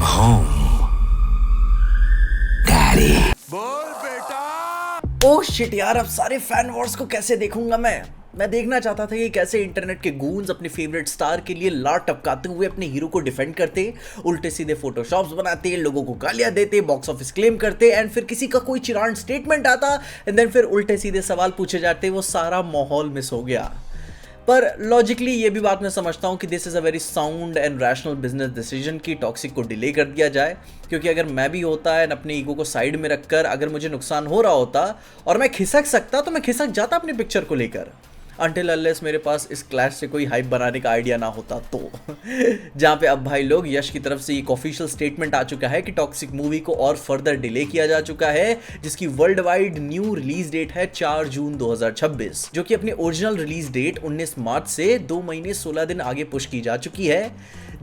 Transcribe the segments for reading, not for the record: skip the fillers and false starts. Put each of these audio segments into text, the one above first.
home, Daddy. बोल बेटा। Oh shit यार, अब सारे फैन वॉर्स को कैसे देखूंगा मैं देखना चाहता था कि कैसे इंटरनेट के गूंज अपने फेवरेट स्टार के लिए लात टपकाते हुए अपने हीरो को डिफेंड करते, उल्टे सीधे फोटोशॉप्स बनाते, लोगों को गालियां देते, बॉक्स ऑफिस क्लेम करते, एंड फिर किसी का कोई चिरांड स्टेटमेंट आता एंड देन फिर उल्टे सीधे सवाल पूछे जाते। वो सारा माहौल मिस हो गया। पर लॉजिकली ये भी बात मैं समझता हूँ कि this is a very sound and rational business decision कि टॉक्सिक को डिले कर दिया जाए, क्योंकि अगर मैं भी होता एंड अपने ईगो को साइड में रखकर अगर मुझे नुकसान हो रहा होता और मैं खिसक सकता तो मैं खिसक जाता अपनी पिक्चर को लेकर, अनटिल अनलेस मेरे पास इस क्लैश से कोई हाइप बनाने का आइडिया ना होता तो जहाँ पे अब भाई लोग यश की तरफ से एक ऑफिशियल स्टेटमेंट आ चुका है कि टॉक्सिक मूवी को और फर्दर डिले किया जा चुका है, जिसकी world wide new release date है 4 जून 2026, जो कि अपनी ओरिजिनल रिलीज डेट 19 मार्च से 2 महीने 16 दिन आगे पुश की जा चुकी है।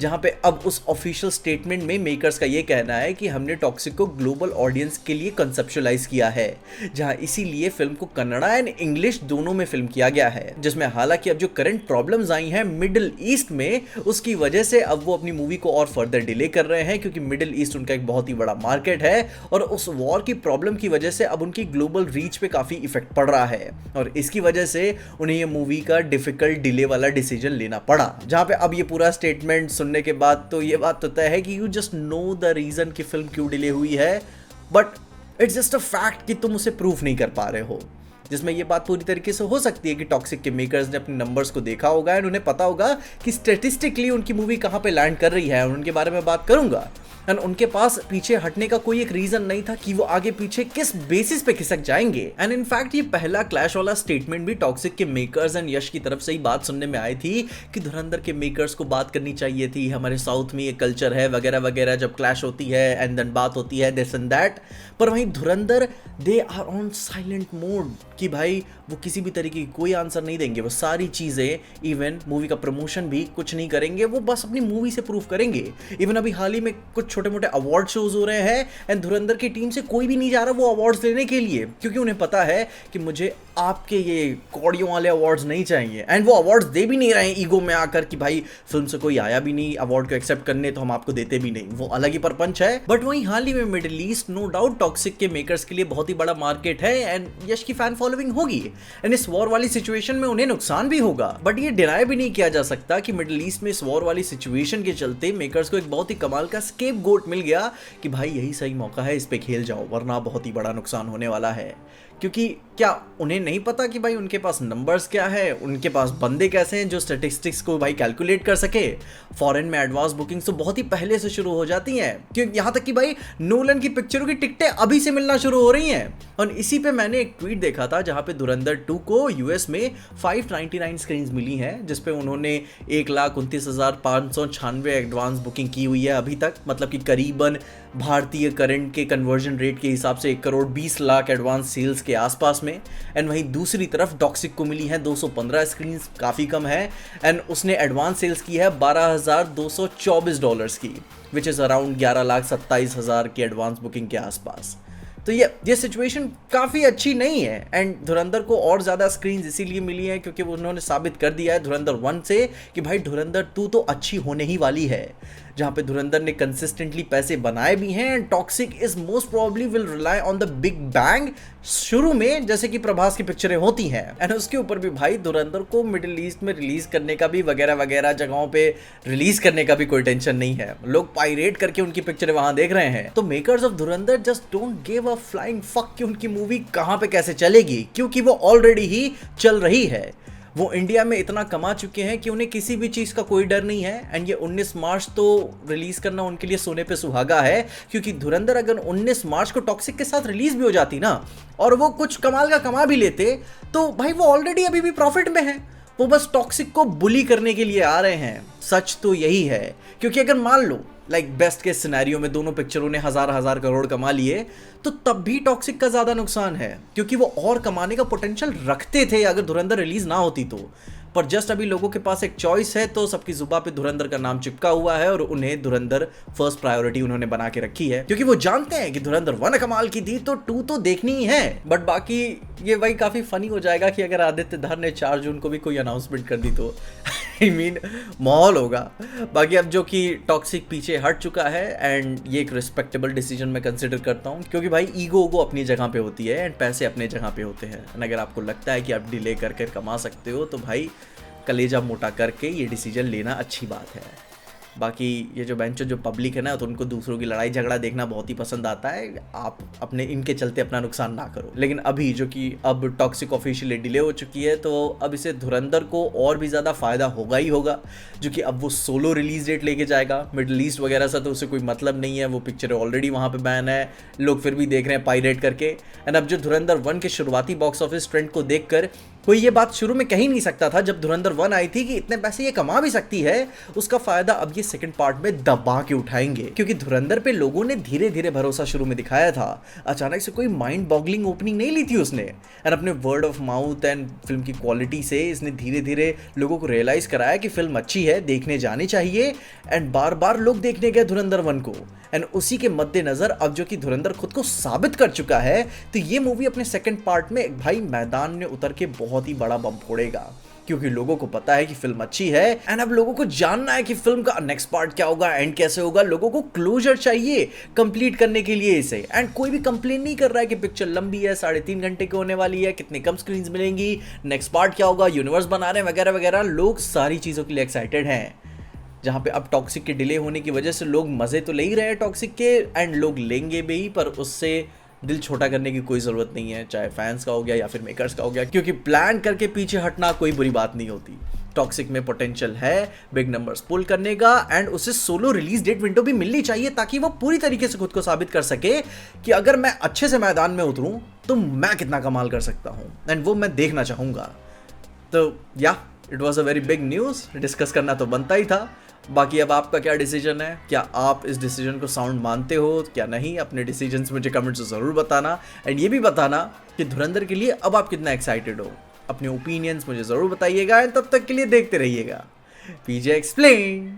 जहाँ पे अब उस ऑफिशियल स्टेटमेंट में मेकर्स का ये कहना है कि हमने टॉक्सिक को ग्लोबल ऑडियंस के लिए कंसेप्चुअलाइज किया है, जहाँ इसीलिए फिल्म को कन्नड़ा एंड इंग्लिश दोनों में फिल्म किया गया है, जिसमें हालांकि अब जो करंट प्रॉब्लम्स आई हैं मिडिल ईस्ट में, उसकी वजह से अब वो अपनी मूवी को और फर्दर डिले कर रहे हैं, क्योंकि मिडिल ईस्ट उनका एक बहुत ही बड़ा मार्केट है और उस वॉर की प्रॉब्लम की वजह से अब उनकी ग्लोबल रीच पे काफी इफेक्ट पड़ रहा है और इसकी वजह से उन्हें ये मूवी का डिफिकल्ट डिले वाला डिसीजन लेना पड़ा। जहाँ पे अब ये पूरा स्टेटमेंट सुनने के बाद तो ये बात तो तय है कि you just know the reason कि फिल्म क्यों डिले हुई है, but it's just a fact कि तुम उसे प्रूफ नहीं कर पा रहे हो, जिसमें ये बात पूरी तरीके से हो सकती है कि टॉक्सिक के मेकर्स ने अपने नंबर्स को देखा होगा एंड उन्हें पता होगा कि स्टैटिस्टिकली उनकी मूवी कहां पे लैंड कर रही है और उनके बारे में बात करूंगा। एंड उनके पास पीछे हटने का कोई एक रीजन नहीं था कि वो आगे पीछे किस बेसिस पे खिसक जाएंगे। एंड इनफैक्ट ये पहला क्लैश वाला स्टेटमेंट भी टॉक्सिक के मेकर्स एंड यश की तरफ से ही बात सुनने में आई थी कि धुरंधर के मेकर्स को बात करनी चाहिए थी, हमारे साउथ में ये कल्चर है वगैरह वगैरह, जब क्लैश होती है एंड देन बात होती है दिस एंड दैट। पर वहीं Dhurandhar they are on silent mode कि भाई वो किसी भी तरीके की कोई आंसर नहीं देंगे, वो सारी चीजें इवन मूवी का प्रमोशन भी कुछ नहीं करेंगे, वो बस अपनी मूवी से प्रूव करेंगे। इवन अभी हाल ही में कुछ छोटे मोटे अवार्ड शोज हो रहे हैं एंड धुरंधर की टीम से कोई भी नहीं जा रहा वो अवार्ड्स लेने के लिए, क्योंकि उन्हें पता है कि मुझे आपके ये कौड़ियों वाले अवार्ड्स नहीं चाहिए। एंड वो अवार्ड्स दे भी नहीं रहे हैं ईगो में आकर कि भाई फिल्म से कोई आया भी नहीं अवार्ड को एक्सेप्ट करने तो हम आपको देते भी नहीं, वो अलग ही परपंच है। बट वहीं हाल ही में middle east no doubt Toxic के मेकर्स के लिए बहुत ही बड़ा मार्केट है एंड यश की फैन फॉलोइंग होगी एंड इस वॉर वाली सिचुएशन में उन्हें नुकसान भी होगा। बट ये डिनाई भी नहीं किया जा सकता कि मिडिल ईस्ट में इस वॉर वाली सिचुएशन के चलते मेकर्स को एक बहुत ही कमाल का स्केपगोट मिल गया कि भाई यही सही मौका है, इस पे खेल जाओ वरना बहुत ही बड़ा नुकसान होने वाला है। क्योंकि क्या उन्हें नहीं पता कि भाई उनके पास नंबर्स क्या है, उनके पास बंदे कैसे हैं जो स्टैटिस्टिक्स को भाई कैलकुलेट कर सके। फॉरेन में एडवांस बुकिंग्स तो बहुत ही पहले से शुरू हो जाती हैं, क्योंकि यहाँ तक कि भाई नोलन की पिक्चरों की टिकटें अभी से मिलना शुरू हो रही हैं। और इसी पे मैंने एक ट्वीट देखा था जहाँ पे धुरंधर 2 को यूएस में 599 स्क्रीन्स मिली हैं, जिसपे उन्होंने 1,29,596 एडवांस बुकिंग की हुई है अभी तक, मतलब कि करीबन भारतीय करंट के कन्वर्जन रेट के हिसाब से 1,20,00,000 एडवांस सेल्स के आसपास में। एंड वहीं दूसरी तरफ टॉक्सिक को मिली है 215 स्क्रीन, काफ़ी कम है, एंड उसने एडवांस सेल्स की है $12,224 की, विच इज़ अराउंड 11,27,000 की एडवांस बुकिंग के आसपास। तो ये सिचुएशन काफ़ी अच्छी नहीं है एंड धुरंधर को और ज़्यादा स्क्रीन्स इसीलिए मिली है क्योंकि उन्होंने साबित कर दिया है धुरंधर 1 से कि भाई धुरंधर 2 तो अच्छी होने ही वाली है, जहाँ पे धुरंधर ने कंसिस्टेंटली पैसे बनाए भी हैं and toxic is most probably will rely on the big bang शुरू में, जैसे कि प्रभास की पिक्चरें होती हैं। एंड उसके ऊपर भी भाई धुरंधर को मिडिल ईस्ट में रिलीज करने का भी वगैरह वगैरह जगहों पे रिलीज करने का भी कोई टेंशन नहीं है, लोग पायरेट करके उनकी पिक्चरें वहां देख रहे हैं। तो makers of Dhurandhar just don't give a flying fuck कि उनकी मूवी कहां पे कैसे चलेगी, क्योंकि वो ऑलरेडी ही चल रही है। वो इंडिया में इतना कमा चुके हैं कि उन्हें किसी भी चीज़ का कोई डर नहीं है एंड ये 19 मार्च तो रिलीज़ करना उनके लिए सोने पे सुहागा है, क्योंकि धुरंधर अगर 19 मार्च को टॉक्सिक के साथ रिलीज़ भी हो जाती ना और वो कुछ कमाल का कमा भी लेते तो भाई वो ऑलरेडी अभी भी प्रॉफिट में है, वो बस टॉक्सिक को बुली करने के लिए आ रहे हैं। सच तो यही है, क्योंकि अगर मान लो बेस्ट के सिनेरियो में दोनों पिक्चरों ने हजार करोड़ कमा लिए तो तब भी टॉक्सिक का ज़्यादा नुकसान है, क्योंकि वो और कमाने का पोटेंशियल रखते थे अगर धुरंधर रिलीज़ ना होती तो। पर जस्ट अभी लोगों के पास एक चॉइस है तो सबकी जुबान पे धुरंधर का नाम चिपका हुआ है और उन्हें धुरंधर फर्स्ट प्रायोरिटी उन्होंने बना के रखी है, क्योंकि वो जानते हैं कि धुरंधर 1 कमाल की थी तो 2 तो देखनी ही है। बट बाकी ये वही काफ़ी फनी हो जाएगा कि अगर आदित्य धर ने 4 जून को भी कोई अनाउंसमेंट कर दी तो आई मीन माहौल होगा। बाकी अब जो कि टॉक्सिक पीछे हट चुका है एंड ये एक रिस्पेक्टेबल डिसीजन मैं कंसिडर करता हूँ, क्योंकि भाई ईगो अपनी जगह पे होती है एंड पैसे अपने जगह पे होते हैं। एंड अगर आपको लगता है कि आप डिले कर कमा सकते हो तो भाई कलेजा मोटा करके ये डिसीजन लेना अच्छी बात है। बाकी ये जो बेंचो जो पब्लिक है ना, तो उनको दूसरों की लड़ाई झगड़ा देखना बहुत ही पसंद आता है। आप अपने इनके चलते अपना नुकसान ना करो। लेकिन अभी जो कि अब टॉक्सिक ऑफिशियली डिले हो चुकी है, तो अब इसे धुरंधर को और भी ज़्यादा फ़ायदा होगा ही होगा, जो कि अब वो सोलो रिलीज डेट लेके जाएगा। मिडल ईस्ट वगैरह से तो उसे कोई मतलब नहीं है, वो पिक्चर ऑलरेडी वहाँ पर बैन है, लोग फिर भी देख रहे हैं पायरेट करके। एंड अब जो धुरंधर 1 के शुरुआती बॉक्स ऑफिस ट्रेंड को देखकर कोई ये बात शुरू में कह ही नहीं सकता था जब धुरंधर 1 आई थी कि इतने पैसे ये कमा भी सकती है, उसका फायदा अब ये सेकंड पार्ट में दबा के उठाएंगे। क्योंकि धुरंधर पे लोगों ने धीरे धीरे भरोसा शुरू में दिखाया था, अचानक से कोई माइंड बॉगलिंग ओपनिंग नहीं ली थी उसने। एंड अपने word of mouth and film की क्वालिटी से इसने धीरे धीरे लोगों को रियलाइज कराया कि फिल्म अच्छी है, देखने जानी चाहिए। एंड बार बार लोग देखने गए धुरंधर 1 को। एंड उसी के मद्देनजर अब जो कि धुरंधर खुद को साबित कर चुका है, तो ये मूवी अपने सेकंड पार्ट में भाई मैदान में उतर के बहुत ही बड़ा बम फोड़ेगा, क्योंकि लोगों को पता है कि फिल्म अच्छी है। एंड अब लोगों को जानना है कि फिल्म का नेक्स्ट पार्ट क्या होगा, एंड कैसे होगा। लोगों को क्लोजर चाहिए कंप्लीट करने के लिए इसे। एंड कोई भी कंप्लेन नहीं कर रहा है कि पिक्चर लंबी है, 3.5 घंटे की होने वाली है, कितने कम स्क्रीन्स मिलेंगी, नेक्स्ट पार्ट क्या होगा, यूनिवर्स बना रहे हैं वगैरह वगैरह। लोग सारी चीज़ों के लिए एक्साइटेड हैं। जहाँ पे अब टॉक्सिक के डिले होने की वजह से लोग मज़े तो ले ही रहे हैं टॉक्सिक के, एंड लोग लेंगे भी, पर उससे दिल छोटा करने की कोई ज़रूरत नहीं है, चाहे फैंस का हो गया या फिर मेकर्स का हो गया, क्योंकि प्लान करके पीछे हटना कोई बुरी बात नहीं होती। टॉक्सिक में पोटेंशियल है बिग नंबर्स पुल करने का, एंड उसे सोलो रिलीज डेट विंडो भी मिलनी चाहिए, ताकि वो पूरी तरीके से खुद को साबित कर सके कि अगर मैं अच्छे से मैदान में उतरूँ तो मैं कितना कमाल कर सकता हूँ। एंड वो मैं देखना चाहूँगा। तो या it was a very big news, discuss करना तो बनता ही था। बाकी अब आपका क्या डिसीजन है, क्या आप इस डिसीजन को साउंड मानते हो क्या नहीं, अपने डिसीजंस मुझे कमेंट्स में ज़रूर बताना। एंड ये भी बताना कि धुरंधर के लिए अब आप कितना एक्साइटेड हो, अपने ओपिनियंस मुझे ज़रूर बताइएगा। एंड तब तक के लिए देखते रहिएगा पीजे एक्सप्लेन।